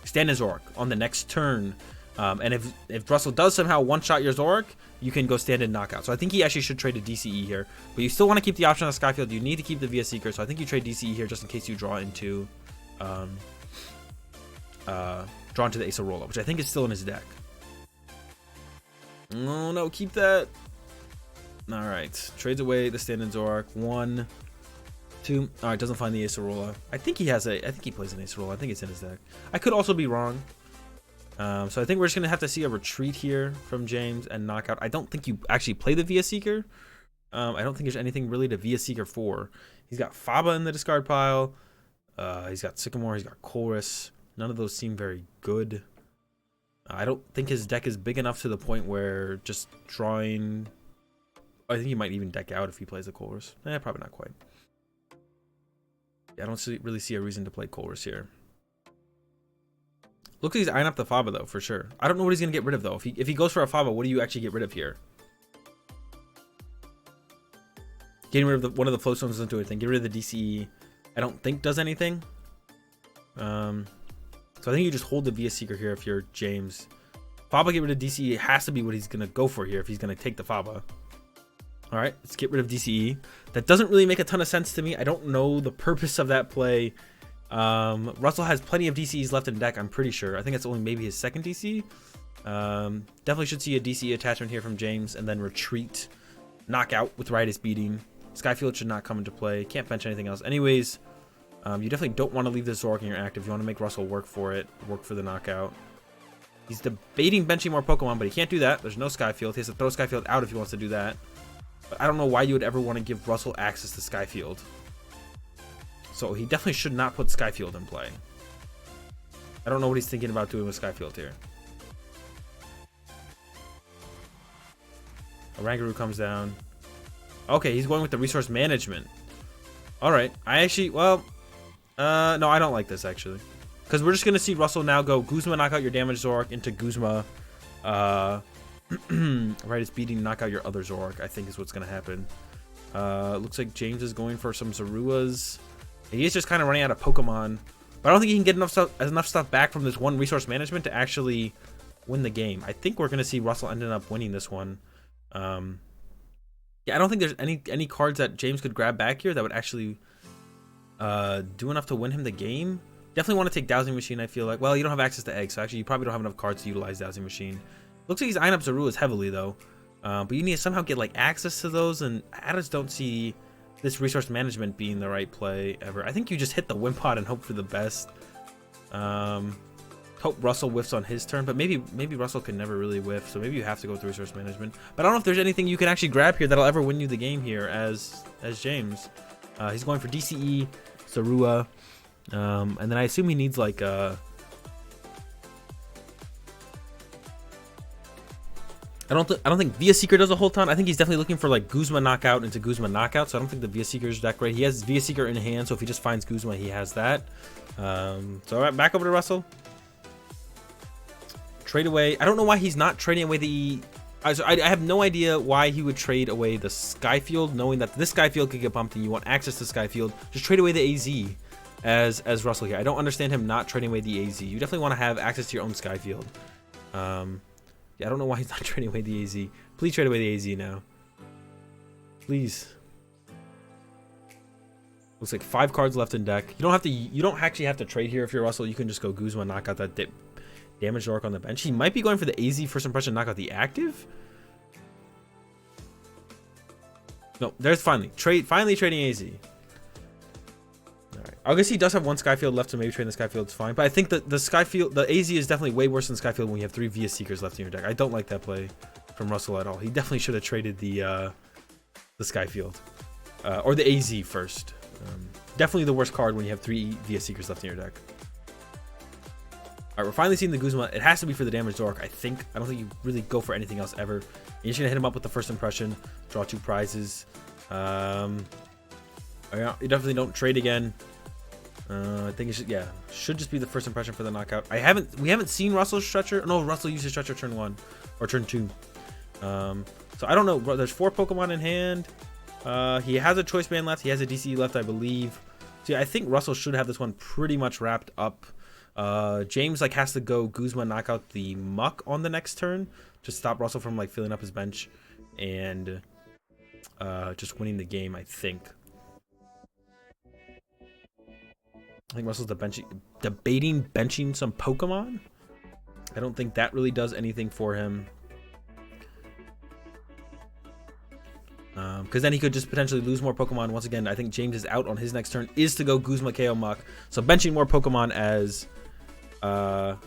stand-in Zoroark on the next turn. And if Russell does somehow one-shot your Zoroark, you can go stand-in knockout. So I think he actually should trade a DCE here. But you still want to keep the option on Skyfield. You need to keep the Via Seeker. So I think you trade DCE here just in case you draw into the Acerola, which I think is still in his deck. Oh, no, keep that. All right. Trades away the stand-in Zoroark. 1, 2. All right, doesn't find the Acerola. I think he plays an Acerola. I think it's in his deck. I could also be wrong. So I think we're just going to have to see a retreat here from James and knockout. I don't think you actually play the Via Seeker. I don't think there's anything really to Via Seeker for. He's got Faba in the discard pile. He's got Sycamore. He's got Chorus. None of those seem very good. I don't think his deck is big enough to the point where just drawing... I think he might even deck out if he plays the Chorus. Probably not quite. Yeah, I don't really see a reason to play Chorus here. Looks like he's eyeing up the Faba, though, for sure. I don't know what he's going to get rid of, though. If he goes for a Faba, what do you actually get rid of here? Getting rid of one of the flow stones doesn't do anything. Get rid of the DCE, I don't think does anything. So I think you just hold the Via Seeker here if you're James. Faba, get rid of DCE. It has to be what he's going to go for here if he's going to take the Faba. All right, let's get rid of DCE. That doesn't really make a ton of sense to me. I don't know the purpose of that play. Russell has plenty of DCs left in deck, I'm pretty sure. I think it's only maybe his second DC. Definitely should see a DC attachment here from James, and then retreat, knockout with Riotous Beating. Skyfield should not come into play. Can't bench anything else. Anyways, you definitely don't want to leave this Zoroark in your active. You want to make Russell work for it, work for the knockout. He's debating benching more Pokemon, but he can't do that. There's no Skyfield. He has to throw Skyfield out if he wants to do that. But I don't know why you would ever want to give Russell access to Skyfield. So he definitely should not put Skyfield in play. I don't know what he's thinking about doing with Skyfield here. Oranguru comes down. Okay, he's going with the resource management. Alright, no, I don't like this, actually. Because we're just going to see Russell now go Guzma, knock out your damaged Zoroark, into Guzma, Riotous Beating, knock out your other Zoroark, I think is what's going to happen. Looks like James is going for some Zoruas. He is just kind of running out of Pokemon. But I don't think he can get enough stuff back from this one resource management to actually win the game. I think we're going to see Russell ending up winning this one. Yeah, I don't think there's any cards that James could grab back here that would actually do enough to win him the game. Definitely want to take Dowsing Machine, I feel like. Well, you don't have access to Eggs, so actually you probably don't have enough cards to utilize Dowsing Machine. Looks like he's eyeing up Zoruas heavily, though. But you need to somehow get like access to those, and I just don't see this resource management being the right play ever. I think you just hit the Wimpod and hope for the best. Hope Russell whiffs on his turn, but maybe Russell can never really whiff, so maybe you have to go with the resource management. But I don't know if there's anything you can actually grab here that'll ever win you the game here as James. He's going for DCE, Zorua, and then I assume he needs like I don't think Via Seeker does a whole ton. I think he's definitely looking for like Guzma knockout into Guzma knockout. So I don't think the Via Seeker's deck right. He has Via Seeker in hand, so if he just finds Guzma, he has that. So all right, back over to Russell. Trade away. I don't know why he's not trading away the. I have no idea why he would trade away the Skyfield, knowing that this Skyfield could get bumped and you want access to Skyfield. Just trade away the AZ. as Russell here. I don't understand him not trading away the AZ. You definitely want to have access to your own sky field. Yeah, I don't know why he's not trading away the AZ. Please trade away the AZ now. Please. Looks like 5 cards left in deck. You don't actually have to trade here if you're Russell. You can just go Guzma, knock out that damage dork on the bench. He might be going for the AZ first impression, knock out the active. No, there's finally trading AZ. Alright. I guess he does have 1 Skyfield left, so maybe trading the Skyfield is fine. But I think that the AZ is definitely way worse than Skyfield when you have 3 Via Seekers left in your deck. I don't like that play from Russell at all. He definitely should have traded the Skyfield. Or the AZ first. Definitely the worst card when you have 3 Via Seekers left in your deck. Alright, we're finally seeing the Guzma. It has to be for the damage dork, I think. I don't think you really go for anything else ever. You're just going to hit him up with the first impression. Draw 2 prizes. You definitely don't trade again. I think it should just be the first impression for the knockout. We haven't seen Russell's stretcher. No, Russell used his stretcher turn 1 or turn 2. So I don't know. There's 4 Pokemon in hand. He has a choice band left. He has a DCE left, I believe. So yeah, I think Russell should have this one pretty much wrapped up. James has to go Guzma, knock out the Muck on the next turn to stop Russell from filling up his bench and just winning the game. I think Russell's debating benching some Pokemon. I don't think that really does anything for him. Because then he could just potentially lose more Pokemon. Once again, I think James is out on his next turn is to go Guzma, KO, Muck. So benching more Pokemon as Russell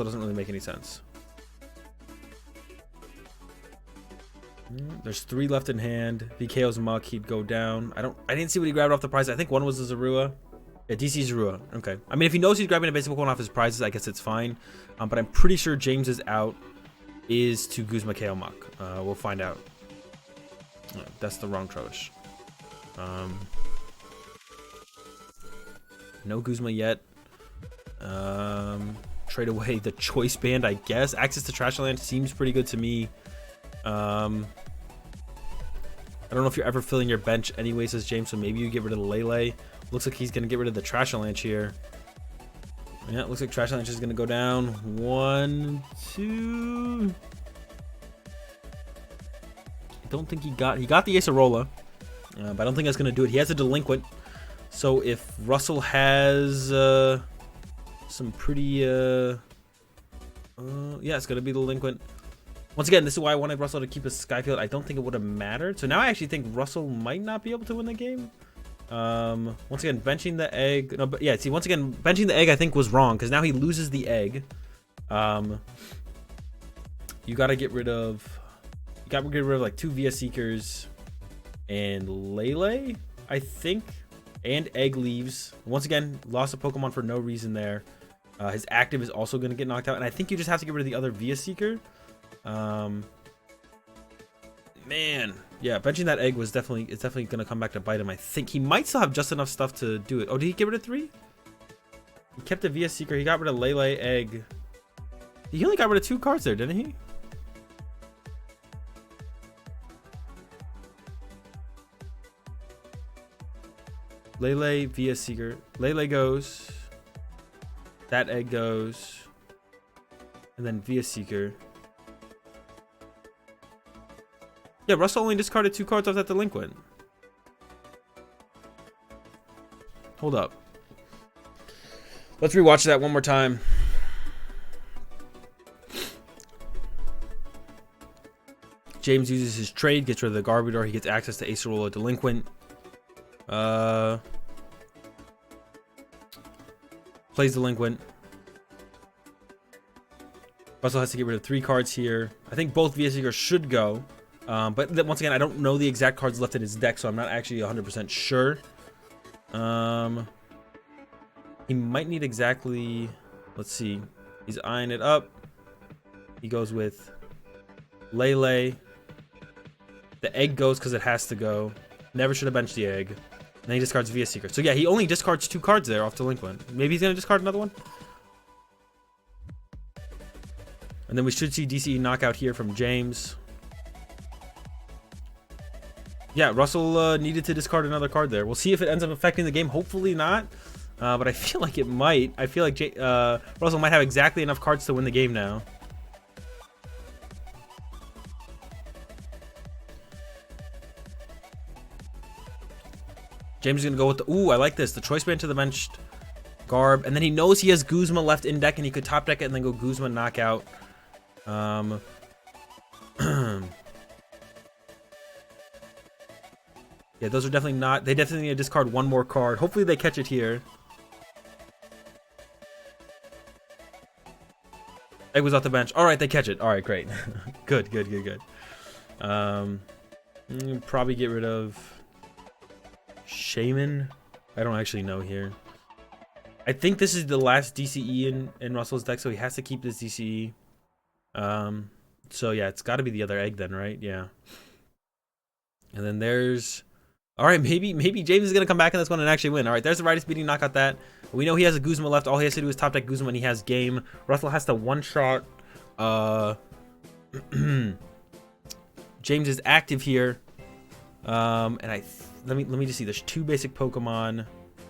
doesn't really make any sense. There's 3 left in hand. If he KOs Muck, he'd go down. I didn't see what he grabbed off the prize. I think one was the Zorua. Yeah, DC Zorua. Okay. I mean, if he knows he's grabbing a basic Pokemon off his prizes, I guess it's fine. But I'm pretty sure James is out. Is to Guzma, KO, Muck. We'll find out. That's the wrong Trosh. No Guzma yet. Trade away the choice band, I guess. Access to Trashland seems pretty good to me. I don't know if you're ever filling your bench anyway, says James, so maybe you get rid of the Lele. Looks like he's going to get rid of the Trashalanche here. Yeah, it looks like Trashalanche is going to go down. 1, 2. I don't think he got the Acerola, but I don't think that's going to do it. He has a Delinquent. So if Russell has some pretty yeah, it's going to be Delinquent. Once again, this is why I wanted Russell to keep his Skyfield. I don't think it would have mattered. So now I actually think Russell might not be able to win the game. Once again, benching the egg. No, but yeah, see, once again, benching the egg I think was wrong because now he loses the egg. You got to get rid of. You got to get rid of 2 Via Seekers and Lele, I think, and egg leaves. Once again, lost a Pokemon for no reason there. His active is also going to get knocked out, and I think you just have to get rid of the other Via Seeker. Man, yeah, benching that egg was definitely gonna come back to bite him. I think he might still have just enough stuff to do it. Oh, did he get rid of 3? He kept the Via Seeker. He got rid of Lele, egg. He only got rid of 2 cards there, didn't he? Lele, Via Seeker. Lele goes. That egg goes. And then Via Seeker. Yeah, Russell only discarded 2 cards off that Delinquent. Hold up. Let's rewatch that one more time. James uses his trade, gets rid of the Garbodor. He gets access to Acerola, Delinquent. Plays Delinquent. Russell has to get rid of 3 cards here. I think both Via Seekers should go. But once again, I don't know the exact cards left in his deck, so I'm not actually 100% sure. He might need exactly... Let's see. He's eyeing it up. He goes with Lele. The egg goes because it has to go. Never should have benched the egg. And then he discards Via Seeker. So yeah, he only discards 2 cards there off Delinquent. Maybe he's going to discard another one? And then we should see DCE knockout here from James. Yeah, Russell needed to discard another card there. We'll see if it ends up affecting the game. Hopefully not. But I feel like it might. I feel like Russell might have exactly enough cards to win the game now. James is going to go with the... Ooh, I like this. The choice band to the bench Garb. And then he knows he has Guzma left in deck, and he could top deck it and then go Guzma knockout. Yeah, those are definitely not... They definitely need to discard one more card. Hopefully they catch it here. Egg was off the bench. All right, they catch it. All right, great. Good. Probably get rid of Shaman. I don't actually know here. I think this is the last DCE in Russell's deck, so he has to keep this DCE. So yeah, it's got to be the other egg then, right? Yeah. And then there's... All right, maybe James is going to come back in this one and actually win. All right, there's the Riders beating knockout that. We know he has a Guzma left. All he has to do is top deck Guzma and he has game. Russell has to one-shot. James is active here. And let me just see. There's 2 basic Pokemon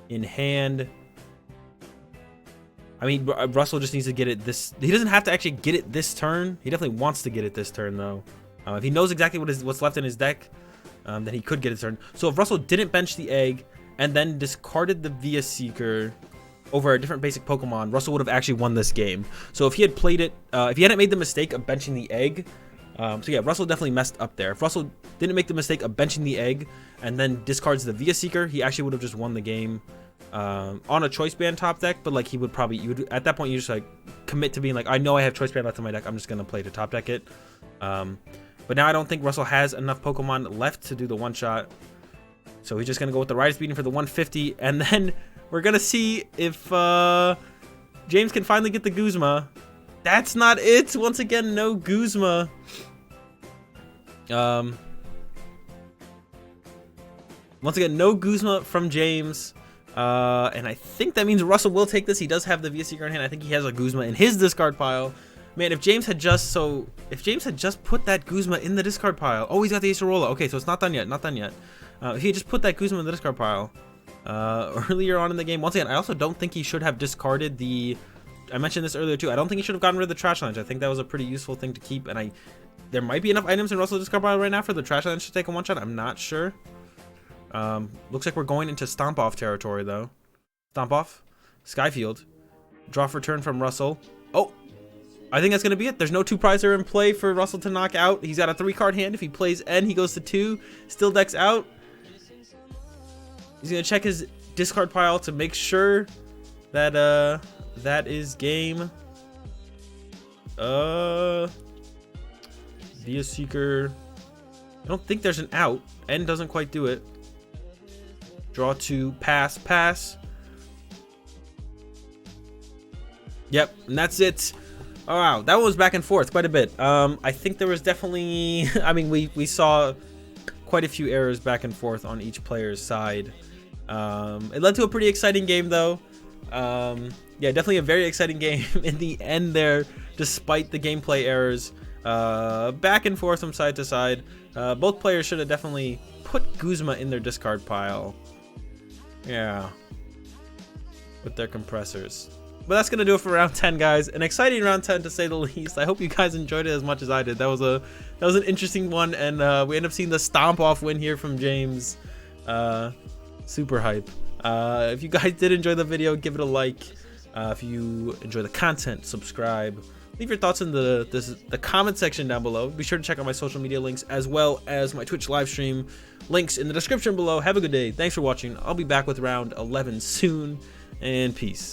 in hand. I mean, Russell just needs to get it this... He doesn't have to actually get it this turn. He definitely wants to get it this turn, though. If he knows exactly what's left in his deck... then he could get his turn. So if Russell didn't bench the egg and then discarded the Via Seeker over a different basic Pokemon, Russell would have actually won this game. So if he had played it, if he hadn't made the mistake of benching the egg, so yeah, Russell definitely messed up there. If Russell didn't make the mistake of benching the egg and then discards the Via Seeker, he actually would have just won the game on a choice band top deck. But like he would probably, at that point you just like commit to being like, I know I have choice band left in my deck, I'm just gonna play to top deck it. But now I don't think Russell has enough Pokemon left to do the one-shot. So he's just going to go with the Riders beating for the 150. And then we're going to see if James can finally get the Guzma. That's not it. Once again, no Guzma. Once again, no Guzma from James. And I think that means Russell will take this. He does have the Via Seeker in hand. I think he has a Guzma in his discard pile. Man, if James had just put that Guzma in the discard pile. Oh, he's got the Acerola. Okay, so it's not done yet. If he had just put that Guzma in the discard pile earlier on in the game. Once again, I also don't think he should have discarded the... I mentioned this earlier too. I don't think he should have gotten rid of the Trash Lunch. I think that was a pretty useful thing to keep. And there might be enough items in Russell's discard pile right now for the Trash Lunch to take a one-shot. I'm not sure. Looks like we're going into Stomp Off territory though. Stomp Off. Skyfield. Draw for turn from Russell. Oh! I think that's going to be it. There's no 2-prizer in play for Russell to knock out. He's got a 3-card hand. If he plays N, he goes to 2. Still decks out. He's going to check his discard pile to make sure that that is game. Via Seeker. I don't think there's an out. N doesn't quite do it. Draw 2. Pass. Yep, and that's it. Oh, wow, that one was back and forth quite a bit. I think there was definitely... I mean, we saw quite a few errors back and forth on each player's side. It led to a pretty exciting game, though. Yeah, definitely a very exciting game in the end there, despite the gameplay errors. Back and forth from side to side. Both players should have definitely put Guzma in their discard pile. Yeah. With their compressors. But that's going to do it for round 10, guys. An exciting round 10, to say the least. I hope you guys enjoyed it as much as I did. That was an interesting one, and we end up seeing the Stomp Off win here from James. Super hype. If you guys did enjoy the video, give it a like. If you enjoy the content, subscribe. Leave your thoughts in the comment section down below. Be sure to check out my social media links as well as my Twitch live stream. Links in the description below. Have a good day. Thanks for watching. I'll be back with round 11 soon, and peace.